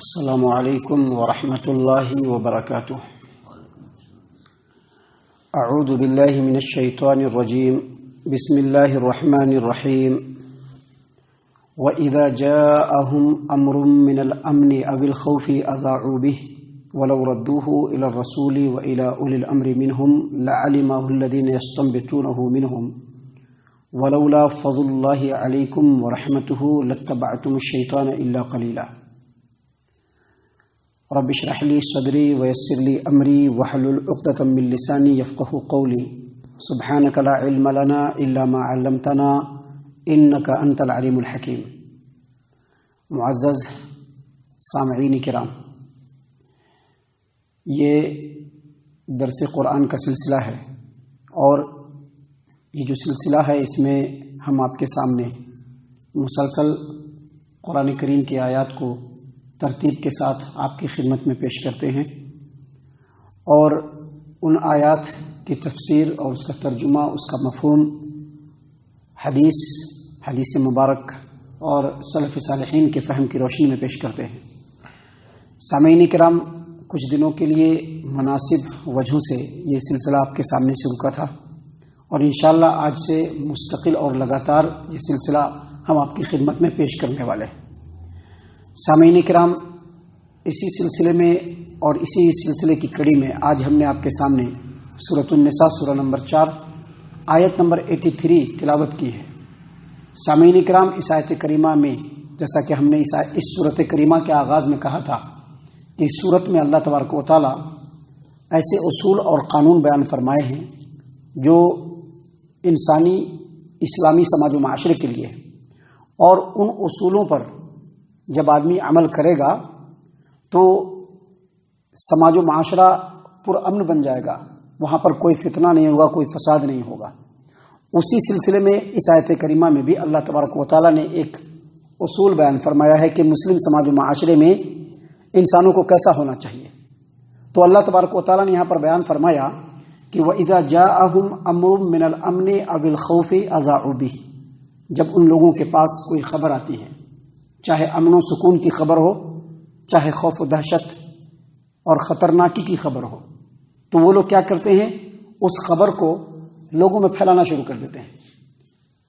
السلام علیکم ورحمۃ اللہ وبرکاتہ۔ اعوذ باللہ من الشیطان الرجیم، بسم اللہ الرحمن الرحیم۔ وَإِذَا جَاءَهُمْ أَمْرٌ مِّنَ الْأَمْنِ أَوِ الْخَوْفِ أَذَاعُوا بِهِ وَلَوْ رَدُّوهُ إِلَى الرَّسُولِ وَإِلَى أُولِي الْأَمْرِ مِنْهُمْ لَعَلِمَهُ الَّذِينَ يَسْتَنبِطُونَهُ مِنْهُمْ وَلَوْلَا فَضْلُ اللَّهِ عَلَيْكُمْ وَرَحْمَتُهُ لَاتَّبَعْتُمُ الشَّيْطَانَ إِلَّا قَلِيلًا۔ رب اشرح لي صدري ويسر لي أمري واحلل عقدة من لساني يفقهوا قولي، سبحانك لا علم لنا إلا ما علمتنا إنك أنت العليم الحكيم۔ معزز سامعین کرام، یہ درس قرآن کا سلسلہ ہے، اور یہ جو سلسلہ ہے اس میں ہم آپ کے سامنے مسلسل قرآن کریم کی آیات کو ترتیب کے ساتھ آپ کی خدمت میں پیش کرتے ہیں، اور ان آیات کی تفسیر اور اس کا ترجمہ، اس کا مفہوم حدیث مبارک اور سلف صالحین کے فہم کی روشنی میں پیش کرتے ہیں۔ سامعین کرام، کچھ دنوں کے لیے مناسب وجہوں سے یہ سلسلہ آپ کے سامنے سے رکا تھا، اور انشاءاللہ آج سے مستقل اور لگاتار یہ سلسلہ ہم آپ کی خدمت میں پیش کرنے والے ہیں۔ سامعین کرام، اسی سلسلے میں اور اسی سلسلے کی کڑی میں آج ہم نے آپ کے سامنے سورۃ النساء سورہ نمبر 4 آیت نمبر 83 تلاوت کی ہے۔ سامعین کرام، اس آیت کریمہ میں جیسا کہ ہم نے اس سورۃ کریمہ کے آغاز میں کہا تھا کہ اس سورت میں اللہ تبارک و تعالی ایسے اصول اور قانون بیان فرمائے ہیں جو انسانی اسلامی سماج و معاشرے کے لیے، اور ان اصولوں پر جب آدمی عمل کرے گا تو سماج و معاشرہ پرامن بن جائے گا، وہاں پر کوئی فتنہ نہیں ہوگا، کوئی فساد نہیں ہوگا۔ اسی سلسلے میں اس آیت کریمہ میں بھی اللہ تبارک و تعالیٰ نے ایک اصول بیان فرمایا ہے کہ مسلم سماج و معاشرے میں انسانوں کو کیسا ہونا چاہیے۔ تو اللہ تبارک و تعالیٰ نے یہاں پر بیان فرمایا کہ وَإِذَا جَاءَهُمْ أَمْرٌ مِّنَ الْأَمْنِ أَوِ الْخَوْفِ أَذَاعُوا بِهِ، جب ان لوگوں کے پاس کوئی خبر آتی ہے، چاہے امن و سکون کی خبر ہو، چاہے خوف و دہشت اور خطرناکی کی خبر ہو، تو وہ لوگ کیا کرتے ہیں؟ اس خبر کو لوگوں میں پھیلانا شروع کر دیتے ہیں۔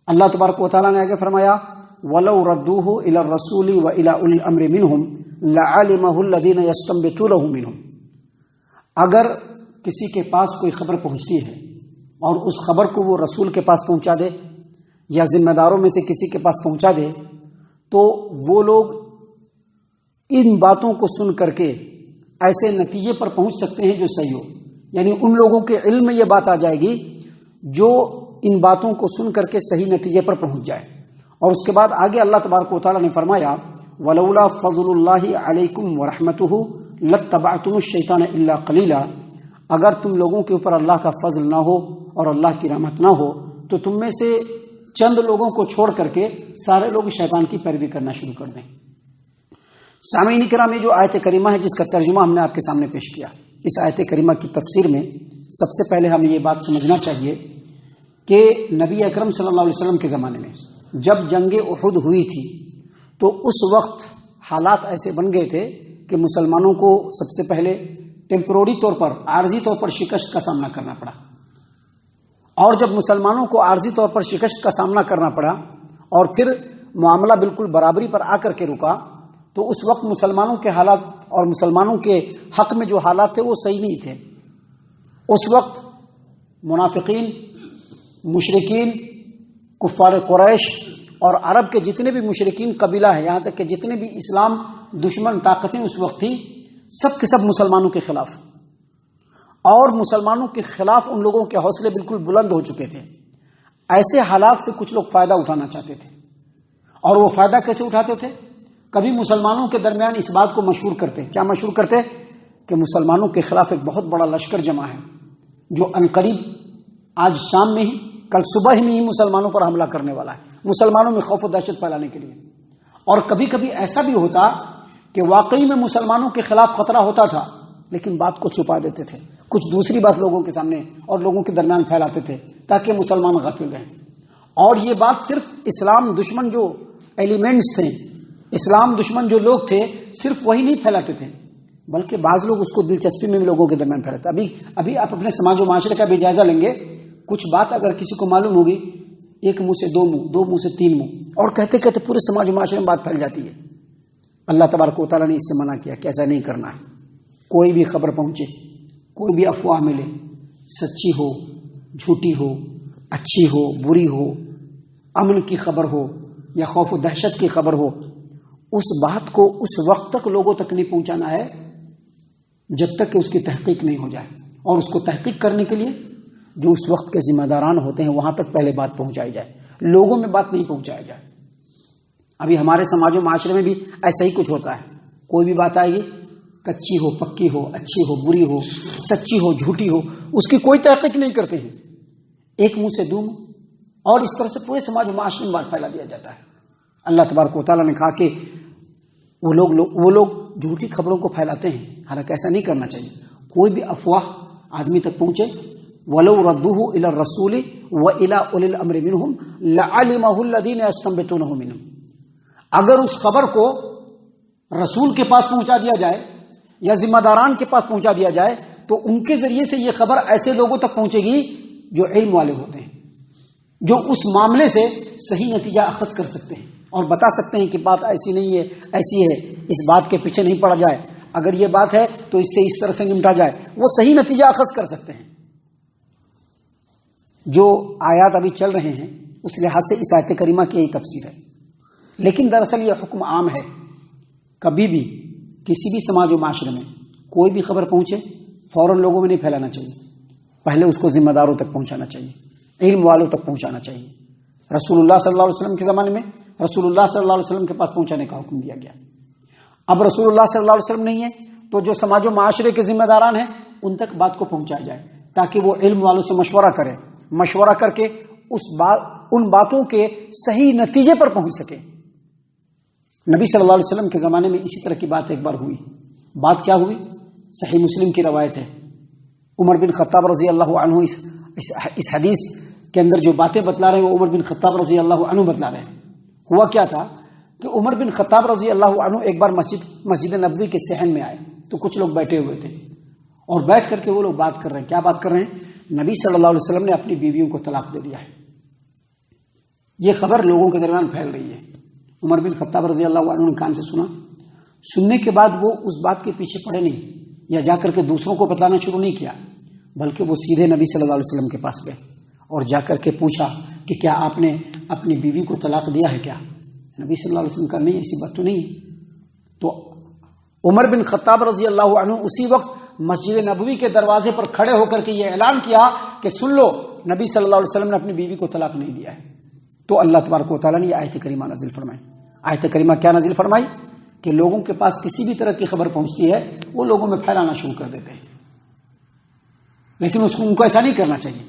اللہ تبارک و تعالیٰ نے آگے فرمایا وَلَوْ رَدُّوهُ إِلَى الرَّسُولِ وَإِلَى أُولِي الْأَمْرِ مِنْهُمْ لَعَلِمَهُ الَّذِينَ يَسْتَنبِطُونَهُ مِنْهُمْ، اگر کسی کے پاس کوئی خبر پہنچتی ہے اور اس خبر کو وہ رسول کے پاس پہنچا دے یا ذمہ داروں میں سے کسی کے پاس پہنچا دے، تو وہ لوگ ان باتوں کو سن کر کے ایسے نتیجے پر پہنچ سکتے ہیں جو صحیح ہو، یعنی ان لوگوں کے علم میں یہ بات آ جائے گی جو ان باتوں کو سن کر کے صحیح نتیجے پر پہنچ جائے۔ اور اس کے بعد آگے اللہ تبارک و تعالیٰ نے فرمایا وَلَوْلَا فَضْلُ اللَّهِ عَلَيْكُمْ وَرَحْمَتُهُ لَاتَّبَعْتُمُ الشَّيْطَانَ إِلَّا قَلِيلًا، اگر تم لوگوں کے اوپر اللہ کا فضل نہ ہو اور اللہ کی رحمت نہ ہو تو تم میں سے چند لوگوں کو چھوڑ کر کے سارے لوگ شیطان کی پیروی کرنا شروع کر دیں۔ سامعین کرام، یہ جو آیت کریمہ ہے جس کا ترجمہ ہم نے آپ کے سامنے پیش کیا، اس آیت کریمہ کی تفسیر میں سب سے پہلے ہمیں یہ بات سمجھنا چاہیے کہ نبی اکرم صلی اللہ علیہ وسلم کے زمانے میں جب جنگ احد ہوئی تھی تو اس وقت حالات ایسے بن گئے تھے کہ مسلمانوں کو سب سے پہلے ٹیمپروری طور پر، عارضی طور پر شکست کا سامنا کرنا پڑا، اور جب مسلمانوں کو عارضی طور پر شکست کا سامنا کرنا پڑا اور پھر معاملہ بالکل برابری پر آ کر کے رکا، تو اس وقت مسلمانوں کے حالات اور مسلمانوں کے حق میں جو حالات تھے وہ صحیح نہیں تھے۔ اس وقت منافقین، مشرکین، کفار قریش اور عرب کے جتنے بھی مشرکین قبیلہ ہیں، یہاں تک کہ جتنے بھی اسلام دشمن طاقتیں اس وقت تھیں، سب کے سب مسلمانوں کے خلاف، اور مسلمانوں کے خلاف ان لوگوں کے حوصلے بالکل بلند ہو چکے تھے۔ ایسے حالات سے کچھ لوگ فائدہ اٹھانا چاہتے تھے، اور وہ فائدہ کیسے اٹھاتے تھے؟ کبھی مسلمانوں کے درمیان اس بات کو مشہور کرتے، کیا مشہور کرتے؟ کہ مسلمانوں کے خلاف ایک بہت بڑا لشکر جمع ہے جو عنقریب آج شام میں ہی، کل صبح میں ہی مسلمانوں پر حملہ کرنے والا ہے، مسلمانوں میں خوف و دہشت پھیلانے کے لیے۔ اور کبھی کبھی ایسا بھی ہوتا کہ واقعی میں مسلمانوں کے خلاف خطرہ ہوتا تھا، لیکن بات کو چھپا دیتے تھے، کچھ دوسری بات لوگوں کے سامنے اور لوگوں کے درمیان پھیلاتے تھے تاکہ مسلمان غافل رہیں۔ اور یہ بات صرف اسلام دشمن جو ایلیمنٹس تھے اسلام دشمن جو لوگ تھے صرف وہی نہیں پھیلاتے تھے، بلکہ بعض لوگ اس کو دلچسپی میں بھی لوگوں کے درمیان پھیلاتے۔ ابھی آپ اپنے سماج و معاشرے کا بھی جائزہ لیں گے، کچھ بات اگر کسی کو معلوم ہوگی، ایک منہ سے دو منہ، دو منہ سے تین منہ، اور کہتے کہتے پورے سماج و معاشرے میں بات پھیل جاتی ہے۔ اللہ تبارک و تعالیٰ نے اس سے منع کیا کہ ایسا نہیں کرنا ہے۔ کوئی بھی خبر پہنچے، کوئی بھی افواہ ملے، سچی ہو، جھوٹی ہو، اچھی ہو، بری ہو، امن کی خبر ہو یا خوف و دہشت کی خبر ہو، اس بات کو اس وقت تک لوگوں تک نہیں پہنچانا ہے جب تک کہ اس کی تحقیق نہیں ہو جائے، اور اس کو تحقیق کرنے کے لیے جو اس وقت کے ذمہ داران ہوتے ہیں وہاں تک پہلے بات پہنچائی جائے، لوگوں میں بات نہیں پہنچایا جائے۔ ابھی ہمارے سماج و معاشرے میں بھی ایسا ہی کچھ ہوتا ہے، کوئی بھی بات آئے گی، کچی ہو، پکی ہو، اچھی ہو، بری ہو، سچی ہو، جھوٹی ہو، اس کی کوئی تحقیق نہیں کرتے ہیں، ایک منہ سے دو منہ، اور اس طرح سے پورے سماج و معاشرے میں بات پھیلا دیا جاتا ہے۔ اللہ تبارک و تعالیٰ نے کہا کہ وہ لوگ جھوٹی خبروں کو پھیلاتے ہیں، حالانکہ ایسا نہیں کرنا چاہیے۔ کوئی بھی افواہ آدمی تک پہنچے، وَلَوْ رَدُّوهُ إِلَى الرَّسُولِ وَإِلَى أُولِي الْأَمْرِ مِنْهُمْ لَعَلِمَهُ الَّذِينَ يَسْتَنبِطُونَهُ مِنْهُمْ، اگر اس خبر کو رسول کے پاس پہنچا دیا جائے یا ذمہ داران کے پاس پہنچا دیا جائے تو ان کے ذریعے سے یہ خبر ایسے لوگوں تک پہنچے گی جو علم والے ہوتے ہیں، جو اس معاملے سے صحیح نتیجہ اخذ کر سکتے ہیں اور بتا سکتے ہیں کہ بات ایسی نہیں ہے، ایسی ہے، اس بات کے پیچھے نہیں پڑا جائے، اگر یہ بات ہے تو اس سے اس طرح سے نمٹا جائے، وہ صحیح نتیجہ اخذ کر سکتے ہیں۔ جو آیات ابھی چل رہے ہیں اس لحاظ سے اس آیت کریمہ کی یہی تفسیر ہے، لیکن دراصل یہ حکم عام ہے، کبھی بھی کسی بھی سماج و معاشرے میں کوئی بھی خبر پہنچے فوراً لوگوں میں نہیں پھیلانا چاہیے، پہلے اس کو ذمہ داروں تک پہنچانا چاہیے، علم والوں تک پہنچانا چاہیے۔ رسول اللہ صلی اللہ علیہ وسلم کے زمانے میں رسول اللہ صلی اللہ علیہ وسلم کے پاس پہنچانے کا حکم دیا گیا۔ اب رسول اللہ صلی اللہ علیہ وسلم نہیں ہے تو جو سماج و معاشرے کے ذمہ داران ہیں ان تک بات کو پہنچایا جائے تاکہ وہ علم والوں سے مشورہ کر کے ان باتوں کے صحیح نتیجے پر پہنچ سکے۔ نبی صلی اللہ علیہ وسلم کے زمانے میں اسی طرح کی بات ایک بار ہوئی۔ بات کیا ہوئی؟ صحیح مسلم کی روایت ہے، عمر بن خطاب رضی اللہ عنہ اس حدیث کے اندر جو باتیں بتلا رہے ہیں وہ عمر بن خطاب رضی اللہ عنہ بتلا رہے ہیں۔ ہوا کیا تھا کہ عمر بن خطاب رضی اللہ عنہ ایک بار مسجد نبوی کے صحن میں آئے تو کچھ لوگ بیٹھے ہوئے تھے اور بیٹھ کر کے وہ لوگ بات کر رہے ہیں۔ کیا بات کر رہے ہیں؟ نبی صلی اللہ علیہ وسلم نے اپنی بیویوں کو طلاق دے دیا ہے، یہ خبر لوگوں کے درمیان پھیل رہی ہے۔ عمر بن خطاب رضی اللہ عنہ نے کان سے سنا، سننے کے بعد وہ اس بات کے پیچھے پڑے نہیں یا جا کر کے دوسروں کو بتانا شروع نہیں کیا، بلکہ وہ سیدھے نبی صلی اللہ علیہ وسلم کے پاس گئے اور جا کر کے پوچھا کہ کیا آپ نے اپنی بیوی کو طلاق دیا ہے کیا؟ نبی صلی اللہ علیہ وسلم کا نہیں، ایسی بات تو نہیں ہے۔ تو عمر بن خطاب رضی اللہ عنہ اسی وقت مسجد نبوی کے دروازے پر کھڑے ہو کر کے یہ اعلان کیا کہ سن لو، نبی صلی اللہ علیہ وسلم نے اپنی بیوی کو طلاق نہیں دیا ہے۔ تو اللہ تبارک و تعالیٰ نے یہ آیت کریمہ نازل فرمائی۔ آیت کریمہ کیا نازل فرمائی؟ کہ لوگوں کے پاس کسی بھی طرح کی خبر پہنچتی ہے وہ لوگوں میں پھیلانا شروع کر دیتے ہیں، لیکن ان کو ایسا نہیں کرنا چاہیے۔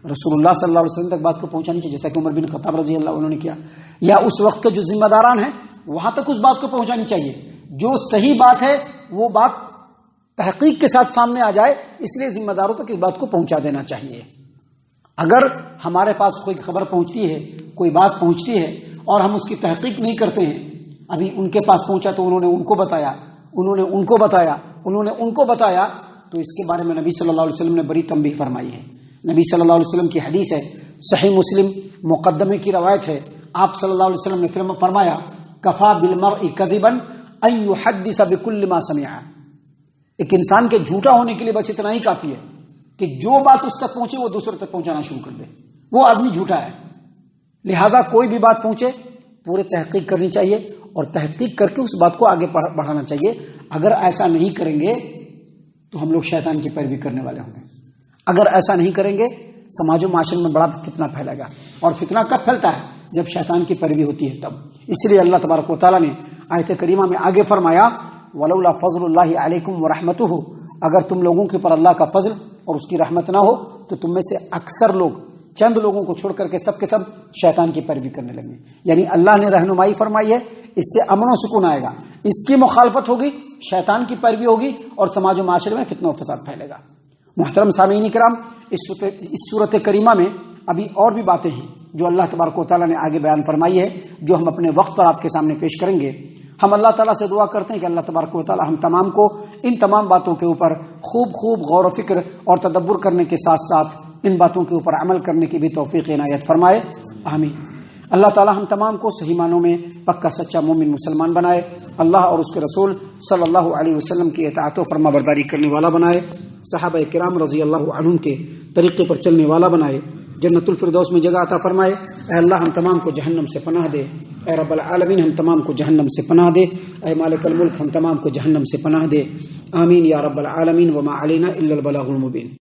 رسول اللہ صلی اللہ علیہ وسلم تک بات کو پہنچانی چاہیے، جیسا کہ عمر بن خطاب رضی اللہ عنہ نے کیا، یا اس وقت کے جو ذمہ داران ہیں وہاں تک اس بات کو پہنچانی چاہیے۔ جو صحیح بات ہے وہ بات تحقیق کے ساتھ سامنے آ جائے، اس لیے ذمہ داروں تک اس بات کو پہنچا دینا چاہیے۔ اگر ہمارے پاس کوئی خبر پہنچتی ہے، کوئی بات پہنچتی ہے اور ہم اس کی تحقیق نہیں کرتے ہیں، ابھی ان کے پاس پہنچا تو انہوں نے ان کو بتایا، انہوں نے ان کو بتایا، انہوں نے ان کو بتایا، تو اس کے بارے میں نبی صلی اللہ علیہ وسلم نے بڑی تنبیہ فرمائی ہے۔ نبی صلی اللہ علیہ وسلم کی حدیث ہے، صحیح مسلم مقدمے کی روایت ہے، آپ صلی اللہ علیہ وسلم نے فرمایا کفا بالمرء کذبا ان يحدث بكل ما سمع، ایک انسان کے جھوٹا ہونے کے لیے بس اتنا ہی کافی ہے کہ جو بات اس تک پہنچے وہ دوسرے تک پہنچانا شروع کر دے، وہ آدمی جھوٹا ہے۔ لہذا کوئی بھی بات پہنچے پورے تحقیق کرنی چاہیے اور تحقیق کر کے اس بات کو آگے بڑھانا چاہیے۔ اگر ایسا نہیں کریں گے تو ہم لوگ شیطان کی پیروی کرنے والے ہوں گے۔ اگر ایسا نہیں کریں گے سماج و معاشرے میں بڑا فتنہ پھیلے گا، اور فتنہ کب پھیلتا ہے؟ جب شیطان کی پیروی ہوتی ہے تب۔ اس لیے اللہ تبارک و تعالیٰ نے آیت کریمہ میں آگے فرمایا ولولا فضل اللہ علیکم ورحمتہ، اگر تم لوگوں کے پر اللہ کا فضل اور اس کی رحمت نہ ہو تو تم میں سے اکثر لوگ چند لوگوں کو چھوڑ کر کے سب کے سب شیطان کی پیروی کرنے لگے۔ یعنی اللہ نے رہنمائی فرمائی ہے، اس سے امن و سکون آئے گا، اس کی مخالفت ہوگی، شیطان کی پیروی ہوگی اور سماج و معاشرے میں فتنہ و فساد پھیلے گا۔ محترم سامعین کرام، اس صورت کریمہ میں ابھی اور بھی باتیں ہیں جو اللہ تبارک و تعالیٰ نے آگے بیان فرمائی ہے، جو ہم اپنے وقت پر آپ کے سامنے پیش کریں گے۔ ہم اللہ تعالیٰ سے دعا کرتے ہیں کہ اللہ تبارک و تعالیٰ ہم تمام کو ان تمام باتوں کے اوپر خوب غور و فکر اور تدبر کرنے کے ساتھ ساتھ ان باتوں کے اوپر عمل کرنے کی بھی توفیق عنایت فرمائے، آمین۔ اللہ تعالیٰ ہم تمام کو صحیح معنوں میں پکا سچا مومن مسلمان بنائے، اللہ اور اس کے رسول صلی اللہ علیہ وسلم کی اطاعت و فرما برداری کرنے والا بنائے، صحابہ کرام رضی اللہ عنہم کے طریقے پر چلنے والا بنائے، جنت الفردوس میں جگہ عطا فرمائے۔ اے اللہ ہم تمام کو جہنم سے پناہ دے، اے رب العالمین ہم تمام کو جہنم سے پناہ دے، اے مالک الملک ہم تمام کو جہنم سے پناہ دے، آمین یا رب العالمین۔ وما علینا الا البلاغ المبین۔